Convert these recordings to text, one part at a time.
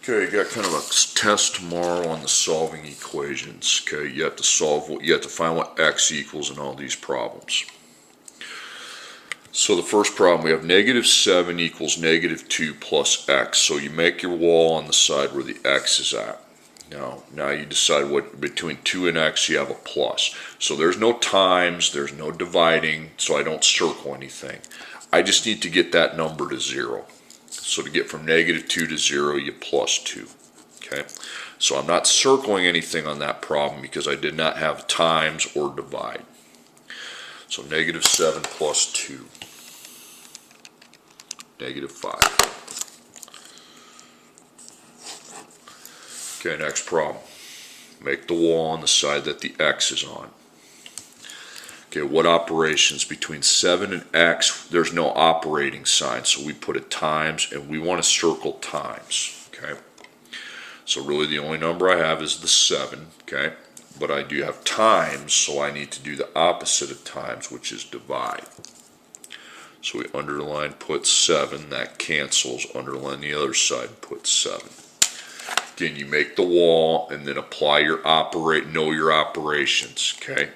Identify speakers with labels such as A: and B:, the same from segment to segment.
A: Okay, you got kind of a test tomorrow on the solving equations. Okay, you have to find what x equals in all these problems. So the first problem, we have -7 equals -2 plus x. So you make your wall on the side where the x is at. Now you decide what between 2 and x you have a plus. So there's no times, there's no dividing, so I don't circle anything. I just need to get that number to 0. So to get from -2 to 0, you plus 2. Okay, so I'm not circling anything on that problem because I did not have times or divide. So -7 plus 2, -5. Okay, next problem. Make the wall on the side that the x is on. Okay, what operations between 7 and x? There's no operating sign, so we put a times, and we want to circle times. Okay, so really the only number I have is the 7. Okay, but I do have times, so I need to do the opposite of times, which is divide. So we underline, put 7, that cancels. Underline the other side, put 7. Again, you make the wall and then apply your know your operations. Okay,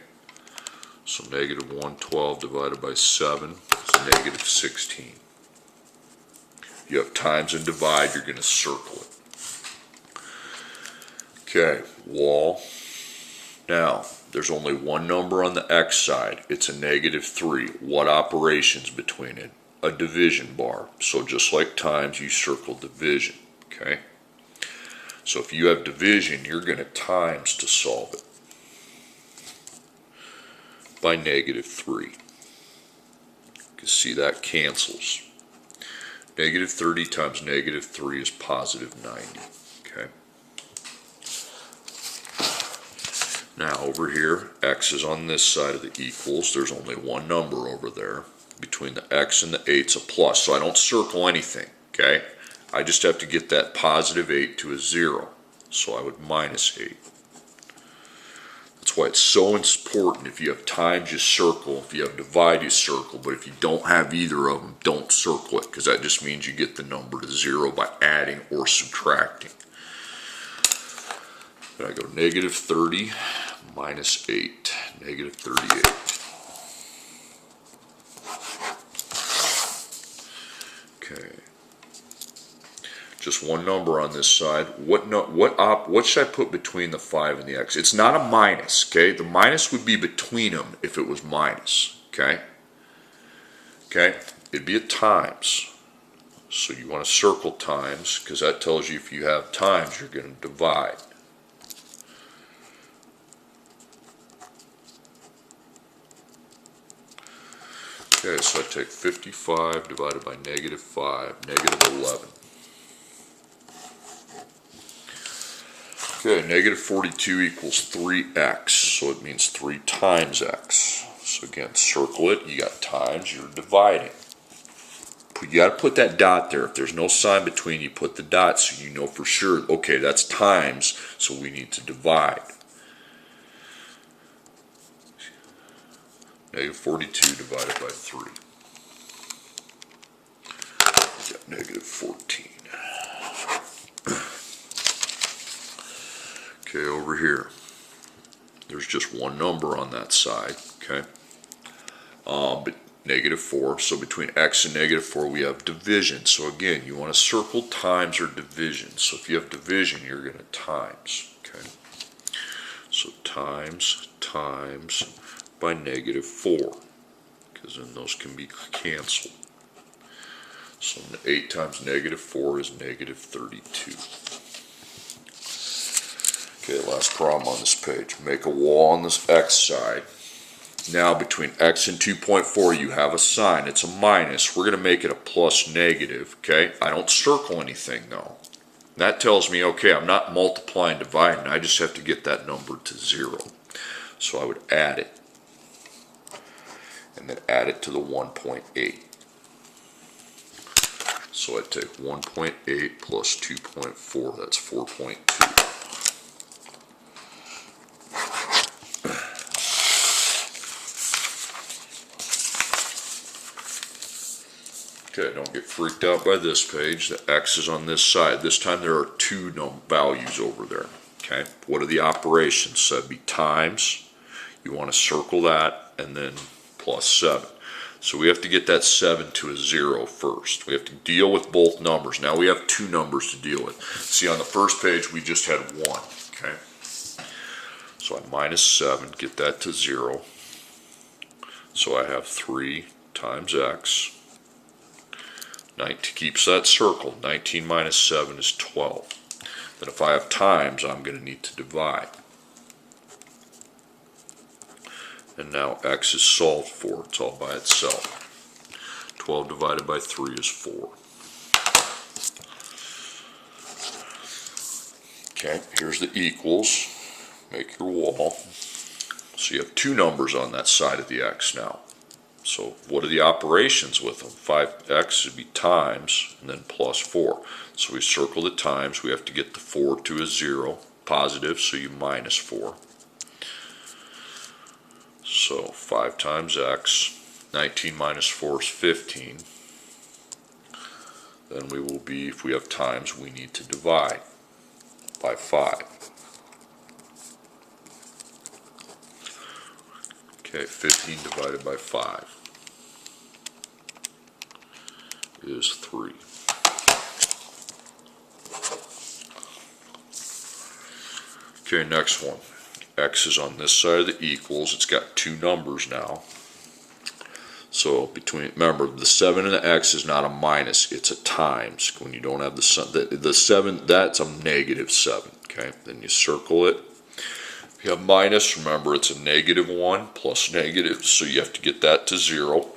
A: so -112 divided by 7 is -16. You have times and divide, you're going to circle it. Okay, wall. Now, there's only one number on the x side. It's a -3. What operations between it? A division bar. So just like times, you circle division. Okay? So if you have division, you're going to times to solve it by -3. You can see that cancels. -30 times -3 is +90. Okay. Now over here, x is on this side of the equals. There's only one number over there. Between the x and the 8's a plus, so I don't circle anything. Okay. I just have to get that +8 to a 0. So I would -8. That's why it's so important. If you have times, you circle. If you have divide, you circle. But if you don't have either of them, don't circle it, because that just means you get the number to 0 by adding or subtracting. Then I go -30 minus 8, -38. Okay. Just one number on this side. What should I put between the 5 and the x? It's not a minus, okay? The minus would be between them if it was minus, okay? Okay, it'd be a times. So you want to circle times, because that tells you if you have times, you're going to divide. Okay, so I take 55 divided by -5, -11. Okay, -42 equals 3x, so it means 3 times x. So again, circle it, you got times, you're dividing. You got to put that dot there. If there's no sign between, you put the dot so you know for sure, okay, that's times, so we need to divide. -42 divided by 3. We got -14. Okay, over here, there's just one number on that side, okay? But -4, so between x and -4 we have division. So again, you want to circle times or division. So if you have division, you're going to times, okay? So times by -4, because then those can be canceled. So 8 times -4 is -32. Okay, last problem on this page. Make a wall on this x side. Now between x and 2.4 you have a sign. It's a minus. We're going to make it a plus negative. Okay, I don't circle anything though. That tells me, okay, I'm not multiplying, dividing. I just have to get that number to 0. So I would add it. And then add it to the 1.8. So I take 1.8 plus 2.4. That's 4.2. Okay, don't get freaked out by this page. The x is on this side. This time there are two values over there. Okay, what are the operations? So that'd be times. You want to circle that, and then plus 7. So we have to get that 7 to a 0 first. We have to deal with both numbers. Now we have two numbers to deal with. See, on the first page we just had 1. Okay, so I minus 7, get that to 0. So I have 3 times x. 19 keeps that circled. 19 minus 7 is 12. Then if I have times, I'm going to need to divide. And now x is solved for. It's all by itself. 12 divided by 3 is 4. Okay, here's the equals. Make your wall. So you have two numbers on that side of the x now. So what are the operations with them? 5x would be times and then plus 4. So we circle the times. We have to get the 4 to a 0, positive, so you minus 4. So 5 times x, 19 minus 4 is 15. Then we will be, if we have times, we need to divide by 5. Okay, 15 divided by 5 is 3. Okay, next one. X is on this side of the equals. It's got two numbers now. So remember, the 7 and the x is not a minus, it's a times. When you don't have the 7, that's a negative 7. Okay, then you circle it. If you have minus, remember it's a negative 1 plus negative, so you have to get that to 0.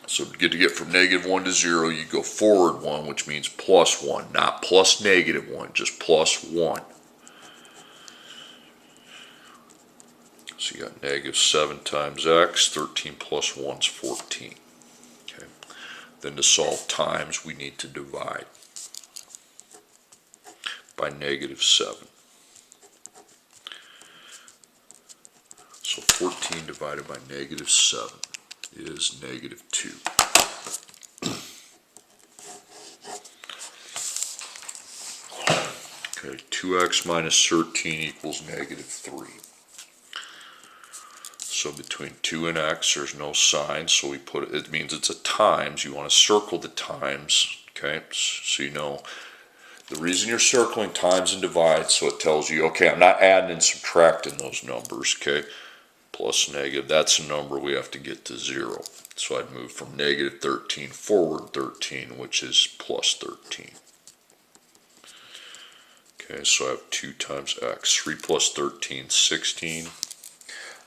A: So to get from negative 1 to 0, you go forward 1, which means plus 1, not plus negative 1, just plus 1. So you got negative 7 times x, 13 plus 1 is 14. Okay. Then to solve times, we need to divide by negative 7. So 14 divided by negative 7 is negative 2. Okay, 2x minus 13 equals negative 3. So between 2 and x, there's no sign, so we put it means it's a times. You want to circle the times, okay? So you know the reason you're circling times and divide, so it tells you, okay, I'm not adding and subtracting those numbers, okay? Plus negative, that's a number we have to get to 0. So I'd move from negative 13 forward 13, which is plus 13. Okay, so I have 2 times x. 3 plus 13, 16.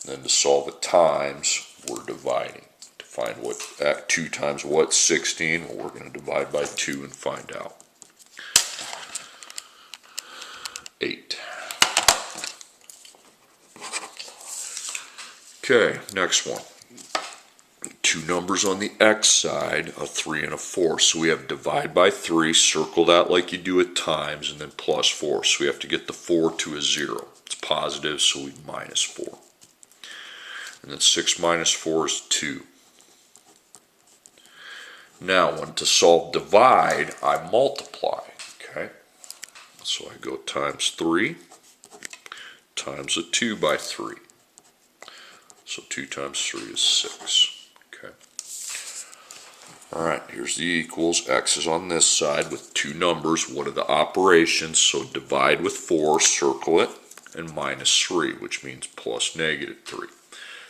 A: Then to solve it times, we're dividing. To find what 2 times what, 16, well, we're going to divide by 2 and find out. 8. Okay, next one. Two numbers on the x side, a 3 and a 4. So we have divide by 3, circle that like you do at times, and then plus 4. So we have to get the 4 to a 0. It's positive, so we minus 4. And then 6 minus 4 is 2. Now, when to solve divide, I multiply, okay? So I go times 3 times a 2 by 3. So 2 times 3 is 6, okay? All right, here's the equals. X is on this side with two numbers. What are the operations? So divide with 4, circle it, and minus 3, which means plus negative 3.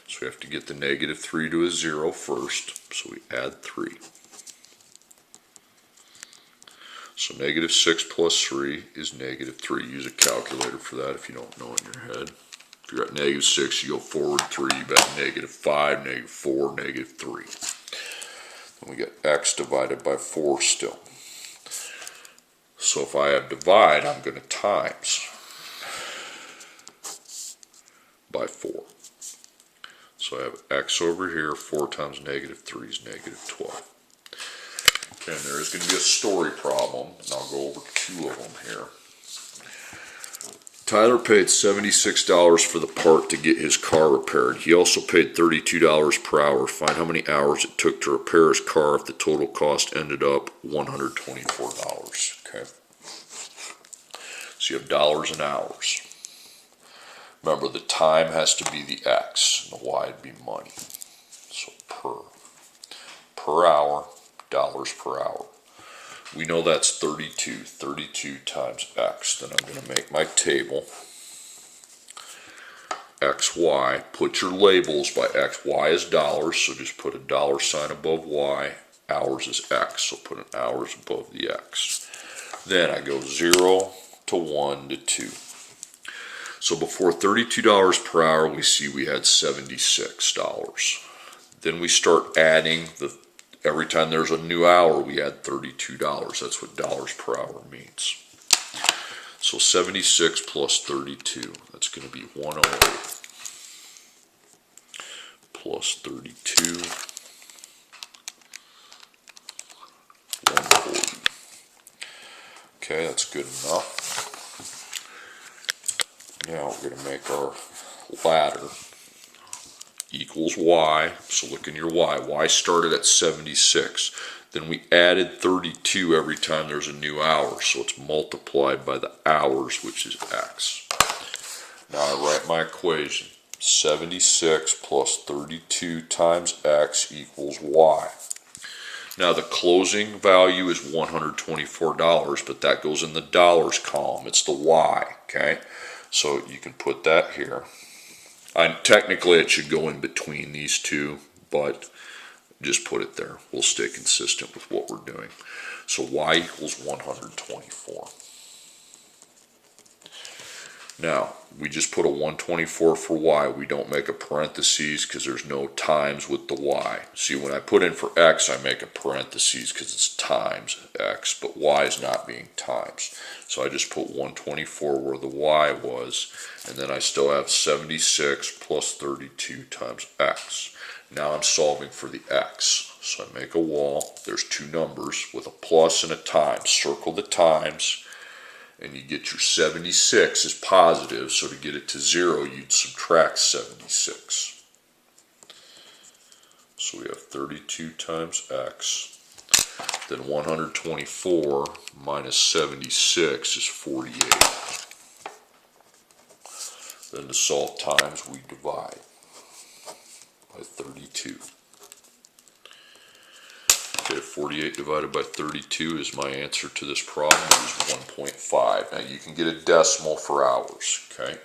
A: So we have to get the negative 3 to a 0 first, so we add 3. So negative 6 plus 3 is negative 3. Use a calculator for that if you don't know it in your head. If you're at negative 6, you go forward 3, you got negative 5, negative 4, negative 3. Then we get x divided by 4 still. So if I have divide, I'm going to times by 4. So I have x over here, 4 times negative 3 is negative 12. Okay, and there is going to be a story problem, and I'll go over 2 of them here. Tyler paid $76 for the part to get his car repaired. He also paid $32 per hour. Find how many hours it took to repair his car if the total cost ended up $124. Okay. So you have dollars and hours. Remember, the time has to be the X, and the Y would be money. So per hour, dollars per hour. We know that's 32. 32 times X. Then I'm going to make my table. XY. Put your labels by X. Y is dollars, so just put a dollar sign above Y. Hours is X, so put an hours above the X. Then I go 0 to 1 to 2. So before $32 per hour, we see we had $76. Then we start adding every time there's a new hour, we add $32. That's what dollars per hour means. So 76 plus 32, that's going to be 108 plus 32, 140. Okay, that's good enough. Now we're going to make our ladder equals Y. So look in your Y. Y started at 76. Then we added 32 every time there's a new hour. So it's multiplied by the hours, which is X. Now I write my equation. 76 plus 32 times X equals Y. Now the closing value is $124, but that goes in the dollars column. It's the Y, okay? So you can put that here. Technically it should go in between these two, but just put it there. We'll stay consistent with what we're doing. So Y equals 124. Now, we just put a 124 for Y. We don't make a parentheses because there's no times with the Y. See, when I put in for X, I make a parentheses because it's times X, but Y is not being times. So I just put 124 where the Y was, and then I still have 76 plus 32 times X. Now I'm solving for the X. So I make a wall. There's two numbers with a plus and a times. Circle the times, and you get your 76 is positive, so to get it to 0, you'd subtract 76. So we have 32 times X. Then 124 minus 76 is 48. Then to solve times, we divide by 32. Okay, 48 divided by 32 is my answer to this problem. It is 1.5. Now you can get a decimal for hours, okay?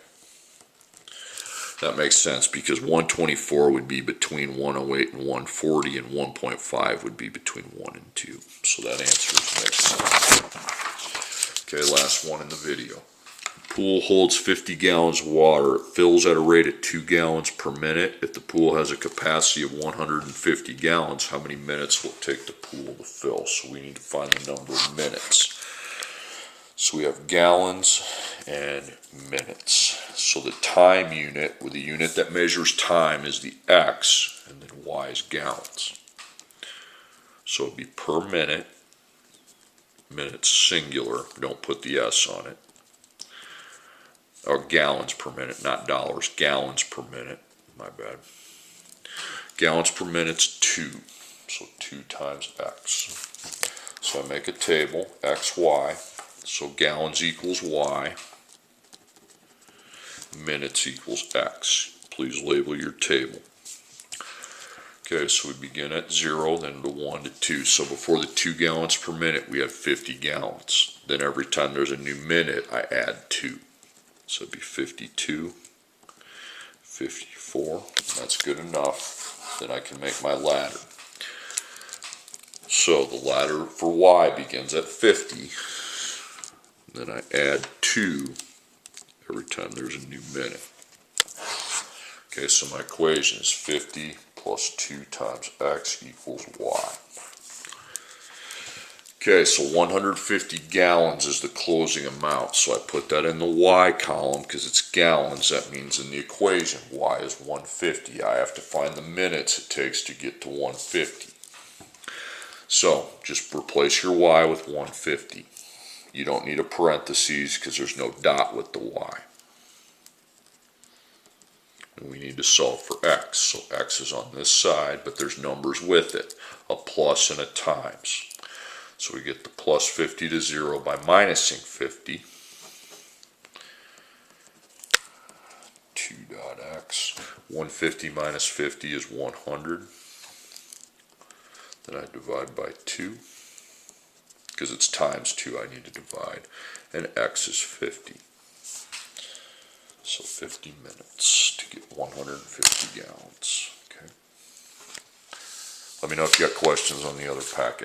A: That makes sense because 124 would be between 108 and 140, and 1.5 would be between 1 and 2. So that answer makes sense. Okay, last one in the video. Pool holds 50 gallons of water. It fills at a rate of 2 gallons per minute. If the pool has a capacity of 150 gallons, how many minutes will it take the pool to fill? So we need to find the number of minutes. So we have gallons and minutes. So the time unit, or the unit that measures time, is the X, and then Y is gallons. So it would be per minute. Minutes singular. Don't put the S on it. Or gallons per minute, not dollars. Gallons per minute. My bad. Gallons per minute's 2. So 2 times X. So I make a table, XY. So gallons equals Y. Minutes equals X. Please label your table. Okay, so we begin at 0, then to 1 to 2. So before the 2 gallons per minute, we have 50 gallons. Then every time there's a new minute, I add 2. So it'd be 52, 54. That's good enough. Then I can make my ladder. So the ladder for Y begins at 50. Then I add 2 every time there's a new minute. Okay, so my equation is 50 plus 2 times X equals Y. Okay, so 150 gallons is the closing amount. So I put that in the Y column because it's gallons. That means in the equation, Y is 150. I have to find the minutes it takes to get to 150. So just replace your Y with 150. You don't need a parentheses because there's no dot with the Y. and we need to solve for x. So x is on this side, but there's numbers with it, a plus and a times. So we get the plus 50 to 0 by minusing 50. 2 dot x. 150 minus 50 is 100. Then I divide by 2. Because it's times 2, I need to divide. And x is 50. So 50 minutes to get 150 gallons. Okay. Let me know if you got questions on the other packet.